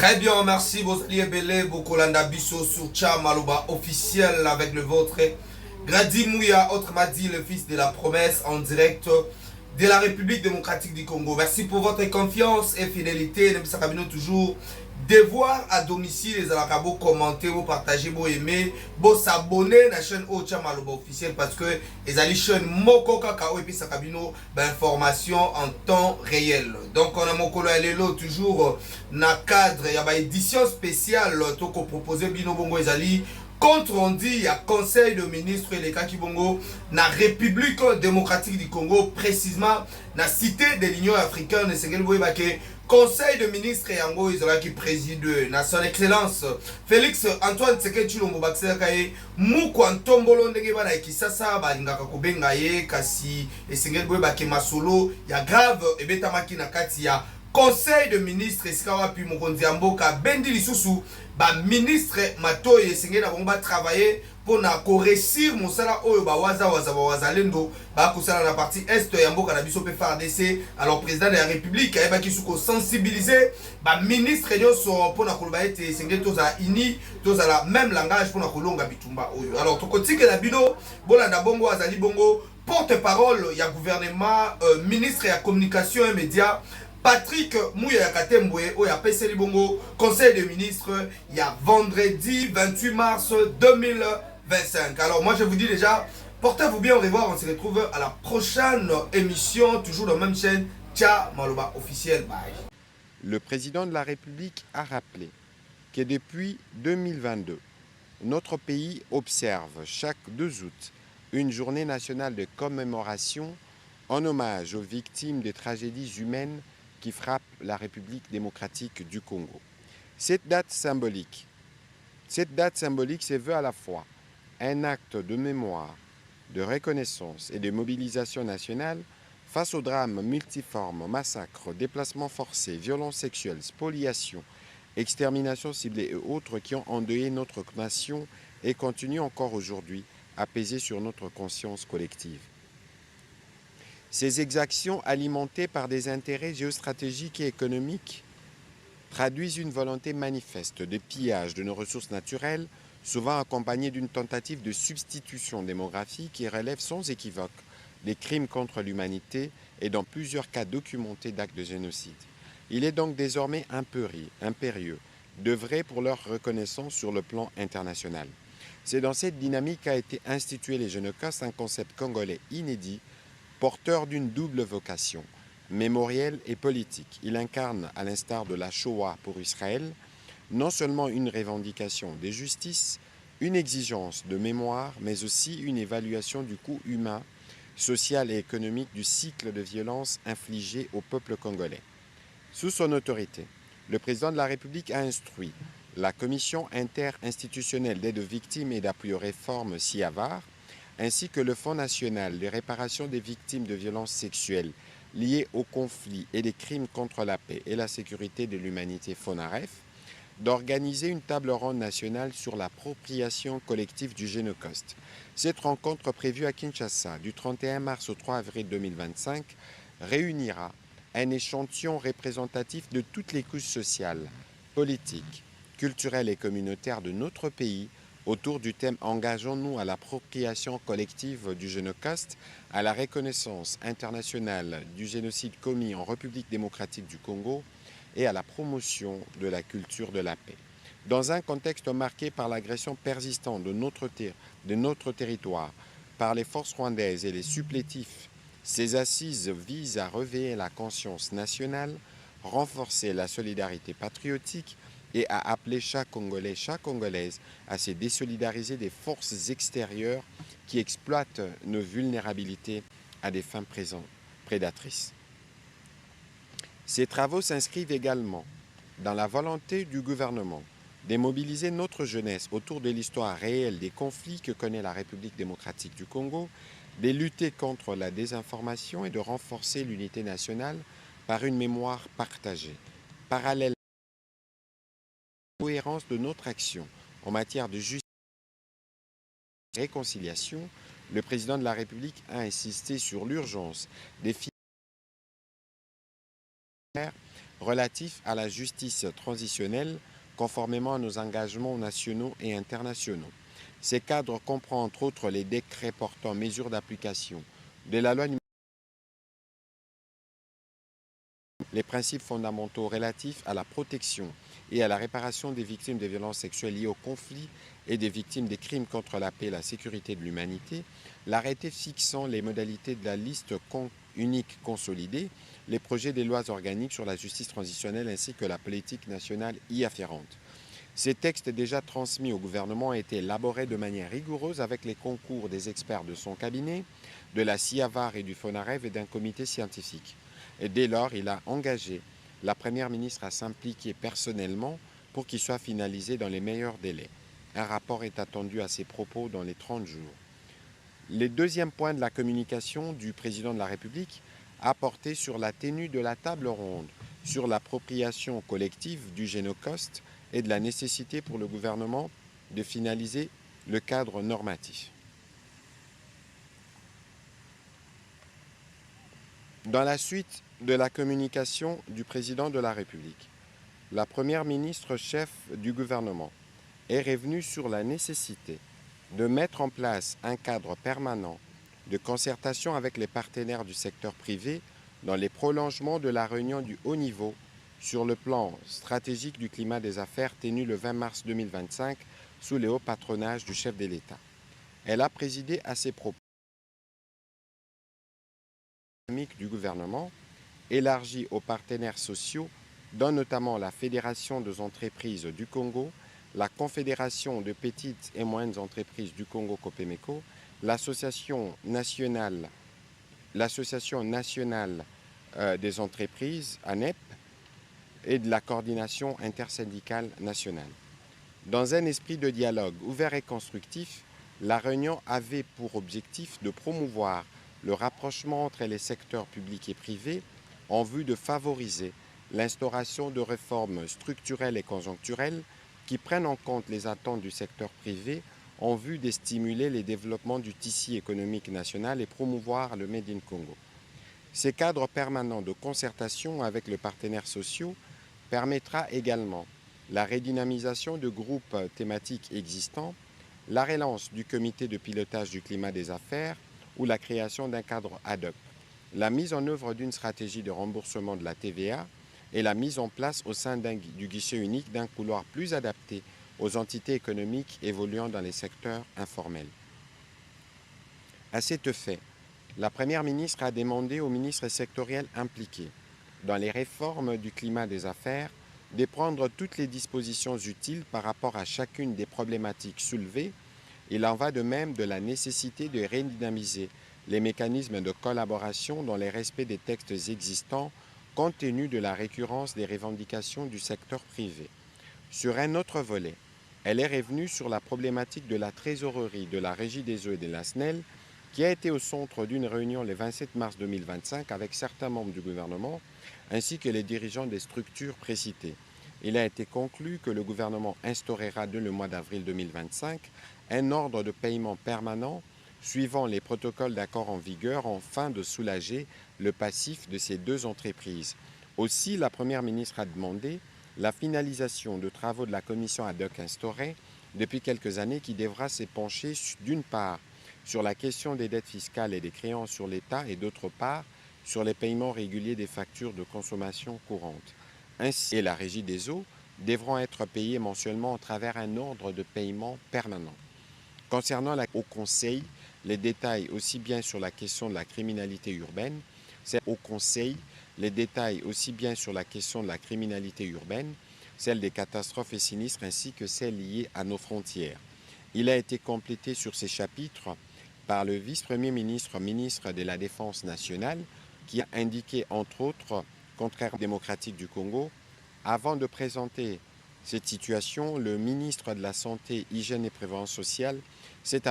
Très bien, merci. Bozali Ebele, Bokolanda Bisso sur Tcha Maloba officiel avec le vôtre. Grady Mouya, autrement dit le fils de la promesse, en direct de la République démocratique du Congo. Merci pour votre confiance et fidélité. Nous sommes toujours devoir à domicile. Les alakabo commenter, vous partager, vous aimer, vous s'abonner à la chaîne Ocha Maloba officielle parce que les ali chaîne Moko Kakao et puis Sakabino d'information en temps réel. Donc on a Mokolo Alelo toujours na cadre, il y a une édition spéciale toko proposé Bino Bongo Ezali. Compte rendu, il y a Conseil de ministres et les Kakibongo, na République démocratique du Congo, précisément na cité de l'Union africaine, et Conseil de ministres et Yango Isola qui préside na son excellence Félix Antoine Tshisekedi Tshilombo Bakisaka Kaye Mukwantombolo ndenge bana Kisasa balingaka kobenga ye kasi esengeli boye bakema solo ya grave ebetamaki na kati ya Conseil de ministres esika wapi mokonzi ya mboka bendi lisusu ba ministre Matoye esengeli na bango ba travailler pour na réussir mosala oyo ba wazalendo ba kusala na partie est ya mboka na biso pe FARDC. Alors président de la République ayeba ki suko sensibiliser ba ministre nyonso pour na koloba ete esengeli toza ini toza la même langage pour na kolonga bitumba oyo. Alors tokotike na bino bolanda bongo azali bongo porte-parole ya gouvernement ministre ya communication et médias Patrick Mouya Yakatembwe au PCL Bongo, Conseil des ministres, il y a vendredi 28 mars 2025. Alors moi je vous dis déjà, portez-vous bien, au revoir, on se retrouve à la prochaine émission, toujours dans la même chaîne, Tcha Maloba officiel. Bye. Le président de la République a rappelé que depuis 2022, notre pays observe chaque 2 août une journée nationale de commémoration en hommage aux victimes des tragédies humaines qui frappe la République démocratique du Congo. Cette date symbolique se veut à la fois un acte de mémoire, de reconnaissance et de mobilisation nationale face aux drames multiformes, massacres, déplacements forcés, violences sexuelles, spoliations, exterminations ciblées et autres qui ont endeuillé notre nation et continuent encore aujourd'hui à peser sur notre conscience collective. Ces exactions alimentées par des intérêts géostratégiques et économiques traduisent une volonté manifeste de pillage de nos ressources naturelles, souvent accompagnée d'une tentative de substitution démographique qui relève sans équivoque des crimes contre l'humanité et dans plusieurs cas documentés d'actes de génocide. Il est donc désormais impérieux d'œuvrer pour leur reconnaissance sur le plan international. C'est dans cette dynamique qu'a été institué les Génocostes, un concept congolais inédit, porteur d'une double vocation, mémorielle et politique. Il incarne, à l'instar de la Shoah pour Israël, non seulement une revendication de justice, une exigence de mémoire, mais aussi une évaluation du coût humain, social et économique du cycle de violence infligé au peuple congolais. Sous son autorité, le président de la République a instruit la Commission interinstitutionnelle d'aide aux victimes et d'appui aux réformes (CIAVAR), ainsi que le Fonds national de réparation des victimes de violences sexuelles liées aux conflits et des crimes contre la paix et la sécurité de l'humanité FONAREF, d'organiser une table ronde nationale sur l'appropriation collective du Génocoste. Cette rencontre prévue à Kinshasa du 31 mars au 3 avril 2025 réunira un échantillon représentatif de toutes les couches sociales, politiques, culturelles et communautaires de notre pays autour du thème « Engageons-nous à l'appropriation collective du Génocoste, à la reconnaissance internationale du génocide commis en République démocratique du Congo et à la promotion de la culture de la paix ». Dans un contexte marqué par l'agression persistante de notre territoire par les forces rwandaises et les supplétifs, ces assises visent à réveiller la conscience nationale, renforcer la solidarité patriotique et à appeler chaque Congolais, chaque Congolaise à se désolidariser des forces extérieures qui exploitent nos vulnérabilités à des fins prédatrices. Ces travaux s'inscrivent également dans la volonté du gouvernement de mobiliser notre jeunesse autour de l'histoire réelle des conflits que connaît la République démocratique du Congo, de lutter contre la désinformation et de renforcer l'unité nationale par une mémoire partagée. Parallèlement à la cohérence de notre action en matière de justice et de réconciliation, le président de la République a insisté sur l'urgence des relatif à la justice transitionnelle conformément à nos engagements nationaux et internationaux. Ces cadres comprennent entre autres les décrets portant mesures d'application de la loi, les principes fondamentaux relatifs à la protection et à la réparation des victimes des violences sexuelles liées au conflit et des victimes des crimes contre la paix et la sécurité de l'humanité, l'arrêté fixant les modalités de la liste unique consolidée, les projets des lois organiques sur la justice transitionnelle ainsi que la politique nationale y afférente. Ces textes déjà transmis au gouvernement ont été élaborés de manière rigoureuse avec les concours des experts de son cabinet, de la CIAVAR et du FONAREV et d'un comité scientifique. Et dès lors, il a engagé la Première ministre à s'impliquer personnellement pour qu'il soit finalisé dans les meilleurs délais. Un rapport est attendu à ces propos dans les 30 jours. Le deuxième point de la communication du président de la République a porté sur la tenue de la table ronde sur l'appropriation collective du génocoste et de la nécessité pour le gouvernement de finaliser le cadre normatif. Dans la suite de la communication du président de la République, la première ministre chef du gouvernement est revenue sur la nécessité de mettre en place un cadre permanent de concertation avec les partenaires du secteur privé dans les prolongements de la réunion du haut niveau sur le plan stratégique du climat des affaires tenue le 20 mars 2025 sous le haut patronage du chef de l'État. Elle a présidé à ces propos du gouvernement élargi aux partenaires sociaux, dont notamment la Fédération des entreprises du Congo, la Confédération de petites et moyennes entreprises du Congo Copemeco, l'Association nationale des entreprises, ANEP, et de la coordination intersyndicale nationale. Dans un esprit de dialogue ouvert et constructif, la réunion avait pour objectif de promouvoir le rapprochement entre les secteurs publics et privés en vue de favoriser l'instauration de réformes structurelles et conjoncturelles qui prennent en compte les attentes du secteur privé en vue de stimuler les développements du tissu économique national et promouvoir le Made in Congo. Ces cadres permanents de concertation avec les partenaires sociaux permettra également la redynamisation de groupes thématiques existants, la relance du comité de pilotage du climat des affaires ou la création d'un cadre ad hoc, la mise en œuvre d'une stratégie de remboursement de la TVA et la mise en place au sein du guichet unique d'un couloir plus adapté aux entités économiques évoluant dans les secteurs informels. À cet effet, la Première ministre a demandé aux ministres sectoriels impliqués dans les réformes du climat des affaires de prendre toutes les dispositions utiles par rapport à chacune des problématiques soulevées. Il en va de même de la nécessité de redynamiser les mécanismes de collaboration dans le respect des textes existants compte tenu de la récurrence des revendications du secteur privé. Sur un autre volet, elle est revenue sur la problématique de la trésorerie de la Régie des eaux et de la SNEL qui a été au centre d'une réunion le 27 mars 2025 avec certains membres du gouvernement ainsi que les dirigeants des structures précitées. Il a été conclu que le gouvernement instaurera dès le mois d'avril 2025 un ordre de paiement permanent suivant les protocoles d'accord en vigueur afin de soulager le passif de ces deux entreprises. Aussi, la Première ministre a demandé la finalisation de travaux de la commission ad hoc instaurée depuis quelques années qui devra s'épancher d'une part sur la question des dettes fiscales et des créances sur l'État et d'autre part sur les paiements réguliers des factures de consommation courante. Ainsi, la Régie des eaux devront être payées mensuellement à travers un ordre de paiement permanent. Concernant au Conseil, les détails aussi bien sur la question de la criminalité urbaine, celle des catastrophes et sinistres ainsi que celles liées à nos frontières. Il a été complété sur ces chapitres par le vice-premier ministre, ministre de la Défense nationale, qui a indiqué entre autres, contraire démocratique du Congo, avant de présenter cette situation, le ministre de la Santé, Hygiène et Prévoyance sociale s'est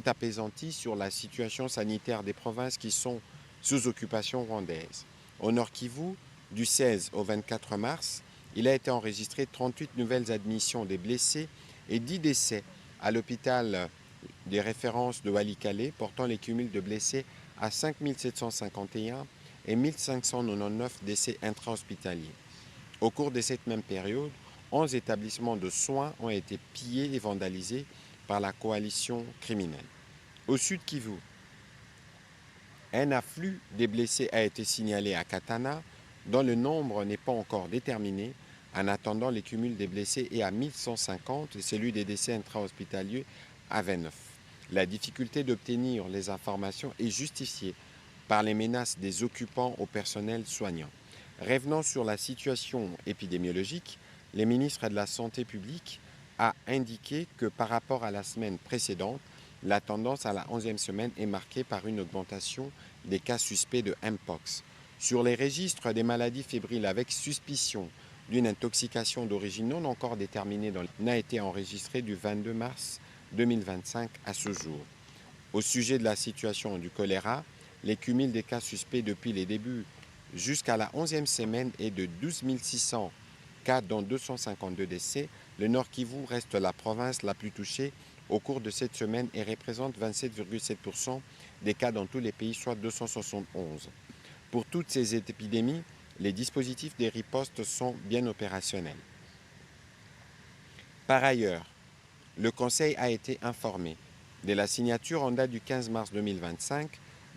apaisanti sur la situation sanitaire des provinces qui sont sous occupation rwandaise. Au Nord Kivu, du 16 au 24 mars, il a été enregistré 38 nouvelles admissions des blessés et 10 décès à l'hôpital des références de Walikale, portant les cumuls de blessés à 5 751 et 1599 décès intra-hospitaliers. Au cours de cette même période, 11 établissements de soins ont été pillés et vandalisés par la coalition criminelle. Au Sud Kivu, un afflux des blessés a été signalé à Katana, dont le nombre n'est pas encore déterminé, en attendant les cumuls des blessés est à 1150 et celui des décès intra-hospitaliers à 29. La difficulté d'obtenir les informations est justifiée par les menaces des occupants au personnel soignant. Revenant sur la situation épidémiologique, le ministre de la Santé publique a indiqué que par rapport à la semaine précédente, la tendance à la 11e semaine est marquée par une augmentation des cas suspects de Mpox. Sur les registres des maladies fébriles avec suspicion d'une intoxication d'origine non encore déterminée n'a été enregistré du 22 mars 2025 à ce jour. Au sujet de la situation du choléra, les cumuls des cas suspects depuis les débuts jusqu'à la 11e semaine est de 12 600 cas, dont 252 décès. Le Nord Kivu reste la province la plus touchée au cours de cette semaine et représente 27,7% des cas dans tous les pays, soit 271. Pour toutes ces épidémies, les dispositifs des ripostes sont bien opérationnels. Par ailleurs, le Conseil a été informé de la signature en date du 15 mars 2025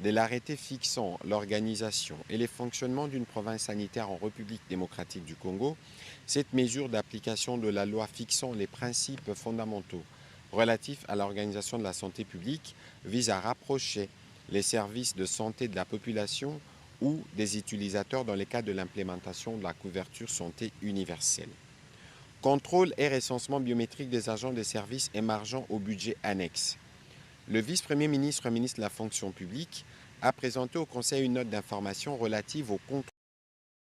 de l'arrêté fixant l'organisation et les fonctionnements d'une province sanitaire en République démocratique du Congo. Cette mesure d'application de la loi fixant les principes fondamentaux relatifs à l'organisation de la santé publique vise à rapprocher les services de santé de la population ou des utilisateurs dans le cadre de l'implémentation de la couverture santé universelle. Contrôle et recensement biométrique des agents des services émargeant au budget annexe. Le vice-premier ministre, ministre de la fonction publique, a présenté au Conseil une note d'information relative au contrôle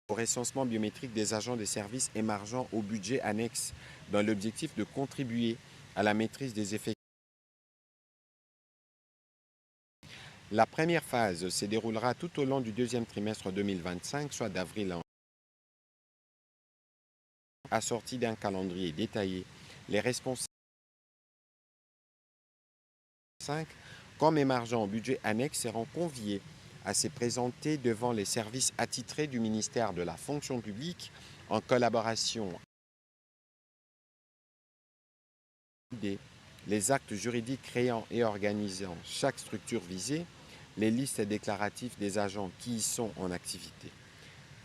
et au recensement biométrique des agents des services émargeant au budget annexe dans l'objectif de contribuer à la maîtrise des effectifs. La première phase se déroulera tout au long du deuxième trimestre 2025, soit d'avril à juin, assorti d'un calendrier détaillé. Les responsables comme émargeant au budget annexe seront conviés à se présenter devant les services attitrés du ministère de la fonction publique en collaboration avec les actes juridiques créant et organisant chaque structure visée, les listes déclaratives des agents qui y sont en activité.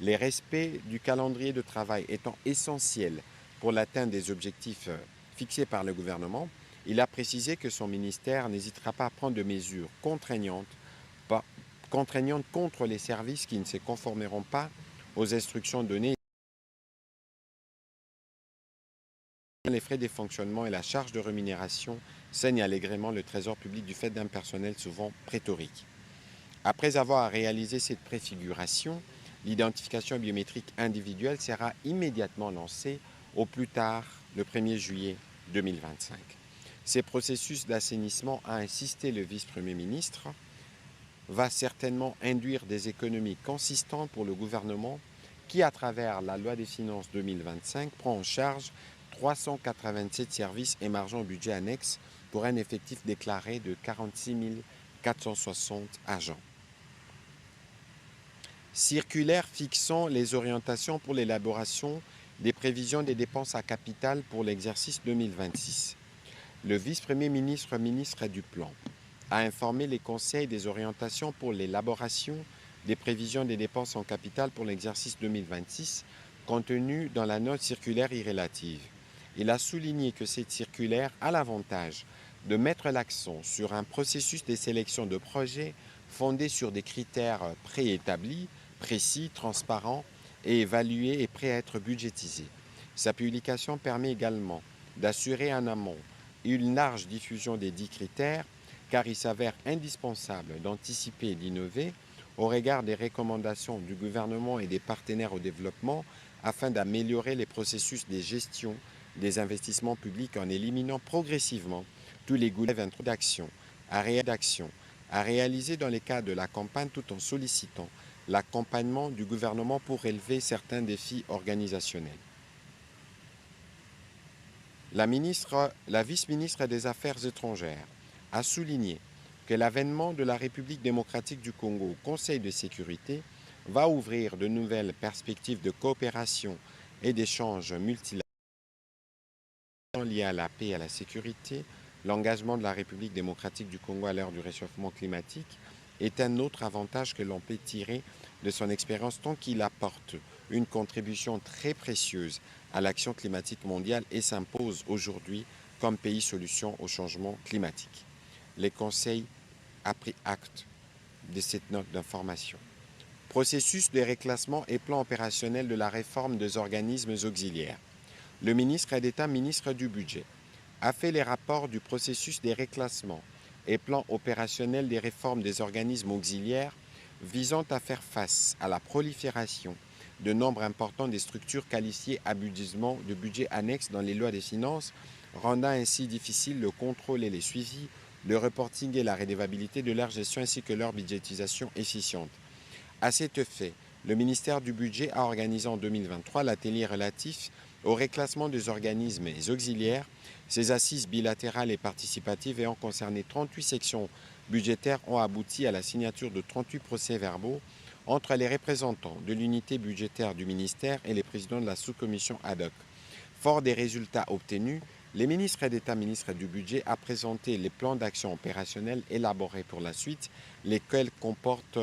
Les respects du calendrier de travail étant essentiels pour l'atteinte des objectifs fixés par le gouvernement, il a précisé que son ministère n'hésitera pas à prendre des mesures contraignantes contre les services qui ne se conformeront pas aux instructions données. Les frais de fonctionnement et la charge de rémunération saignent allègrement le trésor public du fait d'un personnel souvent pléthorique. Après avoir réalisé cette préfiguration, l'identification biométrique individuelle sera immédiatement lancée au plus tard le 1er juillet 2025. Ces processus d'assainissement, a insisté le vice-premier ministre, va certainement induire des économies consistantes pour le gouvernement qui, à travers la loi des finances 2025, prend en charge 387 services émargeant au budget annexe pour un effectif déclaré de 46 460 agents. Circulaire fixant les orientations pour l'élaboration des prévisions des dépenses à capital pour l'exercice 2026. Le vice-premier ministre, ministre du Plan, a informé les conseils des orientations pour l'élaboration des prévisions des dépenses en capital pour l'exercice 2026 contenues dans la note circulaire irrélative. Il a souligné que cette circulaire a l'avantage de mettre l'accent sur un processus de sélection de projets fondé sur des critères préétablis, précis, transparents et évalués et prêts à être budgétisés. Sa publication permet également d'assurer en amont une large diffusion des 10 critères, car il s'avère indispensable d'anticiper et d'innover au regard des recommandations du gouvernement et des partenaires au développement afin d'améliorer les processus de gestion des investissements publics en éliminant progressivement tous les goulets d'action à réaliser dans les cas de la campagne tout en sollicitant l'accompagnement du gouvernement pour relever certains défis organisationnels. La vice-ministre des Affaires étrangères a souligné que l'avènement de la République démocratique du Congo au Conseil de sécurité va ouvrir de nouvelles perspectives de coopération et d'échanges multilatéraux liés à la paix et à la sécurité. L'engagement de la République démocratique du Congo à l'heure du réchauffement climatique est un autre avantage que l'on peut tirer de son expérience tant qu'il apporte une contribution très précieuse à l'action climatique mondiale et s'impose aujourd'hui comme pays solution au changement climatique. Le Conseil a pris acte de cette note d'information. Processus de réclassement et plan opérationnel de la réforme des organismes auxiliaires. Le ministre d'État, ministre du Budget, a fait les rapports du processus des réclassements et plan opérationnel des réformes des organismes auxiliaires visant à faire face à la prolifération de nombre important des structures qualifiées abusivement de budget annexe dans les lois des finances, rendant ainsi difficile le contrôle et les suivis, le reporting et la redevabilité de leur gestion ainsi que leur budgétisation efficiente. À cet effet, le ministère du Budget a organisé en 2023 l'atelier relatif au réclassement des organismes auxiliaires. Ces assises bilatérales et participatives ayant concerné 38 sections budgétaires ont abouti à la signature de 38 procès-verbaux entre les représentants de l'unité budgétaire du ministère et les présidents de la sous-commission ad hoc. Fort des résultats obtenus, les ministres d'État, ministres du Budget, a présenté les plans d'action opérationnels élaborés pour la suite, lesquels comportent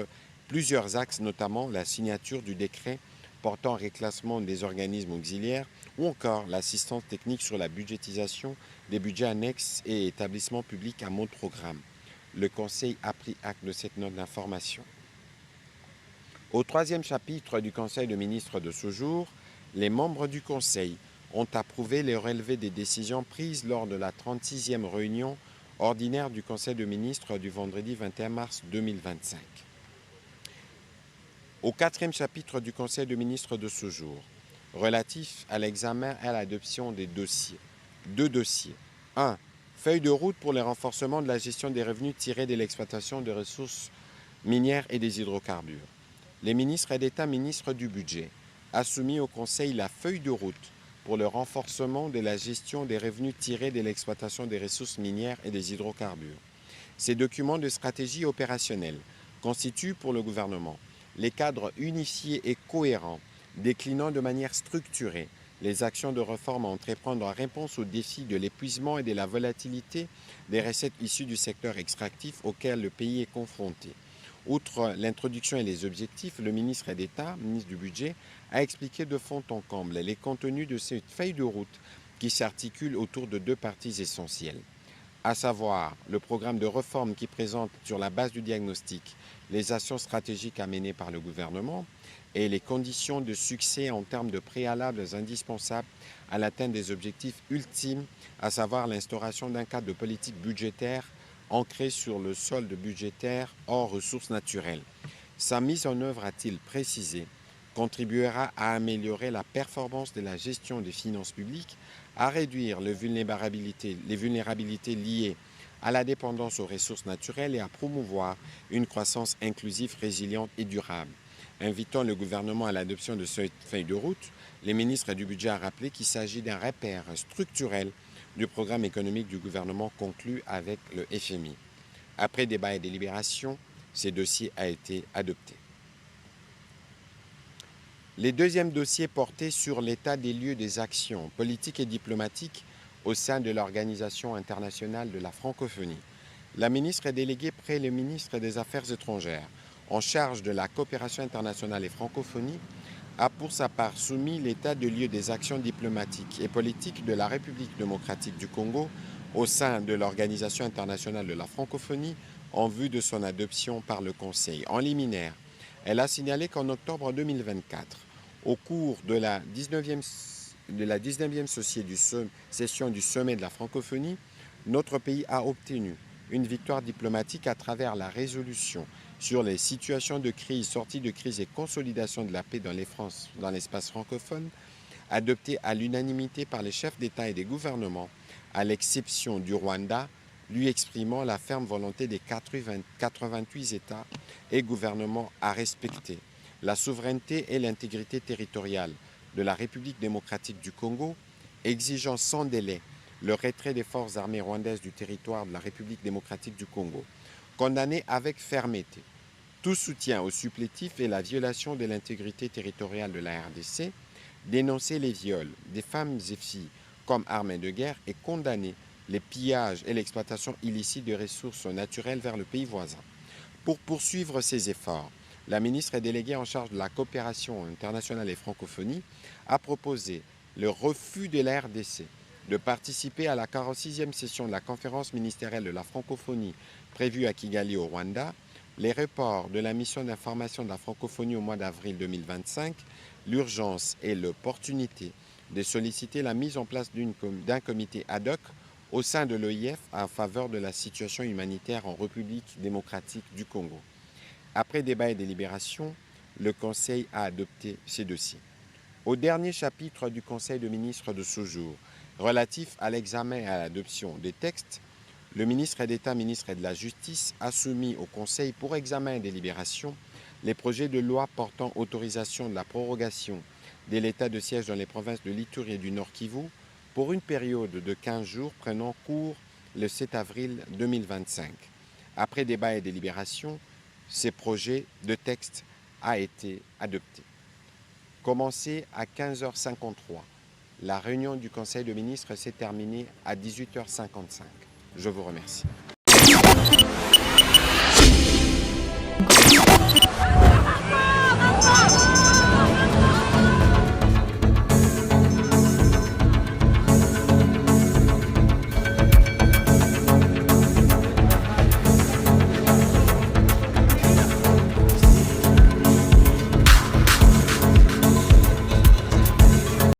plusieurs axes, notamment la signature du décret portant réclassement des organismes auxiliaires ou encore l'assistance technique sur la budgétisation des budgets annexes et établissements publics à mode programme. Le Conseil a pris acte de cette note d'information. Au troisième chapitre du Conseil de ministres de ce jour, les membres du Conseil ont approuvé les relevés des décisions prises lors de la 36e réunion ordinaire du Conseil de ministres du vendredi 21 mars 2025. Au quatrième chapitre du Conseil de ministres de ce jour, relatif à l'examen et à l'adoption des dossiers. Deux dossiers. 1. Feuille de route pour le renforcement de la gestion des revenus tirés de l'exploitation des ressources minières et des hydrocarbures. Les ministres d'État, ministres du Budget, a soumis au Conseil la feuille de route pour le renforcement de la gestion des revenus tirés de l'exploitation des ressources minières et des hydrocarbures. Ces documents de stratégie opérationnelle constituent pour le gouvernement les cadres unifiés et cohérents, déclinant de manière structurée les actions de réforme à entreprendre en réponse aux défis de l'épuisement et de la volatilité des recettes issues du secteur extractif auquel le pays est confronté. Outre l'introduction et les objectifs, le ministre d'État, ministre du Budget, a expliqué de fond en comble les contenus de cette feuille de route qui s'articule autour de deux parties essentielles, à savoir le programme de réforme qui présente sur la base du diagnostic les actions stratégiques à mener par le gouvernement et les conditions de succès en termes de préalables indispensables à l'atteinte des objectifs ultimes, à savoir l'instauration d'un cadre de politique budgétaire ancré sur le solde budgétaire hors ressources naturelles. Sa mise en œuvre, a-t-il précisé, contribuera à améliorer la performance de la gestion des finances publiques, à réduire les vulnérabilités liées à la dépendance aux ressources naturelles et à promouvoir une croissance inclusive, résiliente et durable. Invitant le gouvernement à l'adoption de cette feuille de route, les ministres du Budget ont rappelé qu'il s'agit d'un repère structurel du programme économique du gouvernement conclu avec le FMI. Après débat et délibération, ce dossier a été adopté. Les deuxièmes dossiers portaient sur l'état des lieux des actions politiques et diplomatiques au sein de l'Organisation internationale de la francophonie. La ministre déléguée près le ministre des Affaires étrangères en charge de la coopération internationale et francophonie a pour sa part soumis l'état de lieu des actions diplomatiques et politiques de la République démocratique du Congo au sein de l'Organisation internationale de la francophonie en vue de son adoption par le Conseil. En liminaire, elle a signalé qu'en octobre 2024, au cours de la 19e session du sommet de la francophonie, notre pays a obtenu une victoire diplomatique à travers la résolution sur les situations de crise, sortie de crise et consolidation de la paix dans l'espace francophone, adoptée à l'unanimité par les chefs d'État et des gouvernements, à l'exception du Rwanda, lui exprimant la ferme volonté des 88 États et gouvernements à respecter la souveraineté et l'intégrité territoriale de la République démocratique du Congo, exigeant sans délai le retrait des forces armées rwandaises du territoire de la République démocratique du Congo. Condamné avec fermeté tout soutien aux supplétifs et la violation de l'intégrité territoriale de la RDC, dénoncer les viols des femmes et filles comme armes de guerre et condamner les pillages et l'exploitation illicite de ressources naturelles vers le pays voisin. Pour poursuivre ces efforts, la ministre déléguée en charge de la coopération internationale et francophonie a proposé le refus de la RDC de participer à la 46e session de la conférence ministérielle de la francophonie prévue à Kigali au Rwanda, les reports de la mission d'information de la francophonie au mois d'avril 2025, l'urgence et l'opportunité de solliciter la mise en place d'un comité ad hoc au sein de l'OIF en faveur de la situation humanitaire en République démocratique du Congo. Après débat et délibération, le Conseil a adopté ces dossiers. Au dernier chapitre du Conseil de ministres de ce jour, relatif à l'examen et à l'adoption des textes, le ministre d'État, ministre de la Justice, a soumis au Conseil pour examen et délibération les projets de loi portant autorisation de la prorogation de l'état de siège dans les provinces de l'Ituri et du Nord Kivu pour une période de 15 jours prenant cours le 7 avril 2025. Après débat et délibération, ces projets de texte a été adopté. Commencé à 15h53, la réunion du Conseil de ministres s'est terminée à 18h55. Je vous remercie.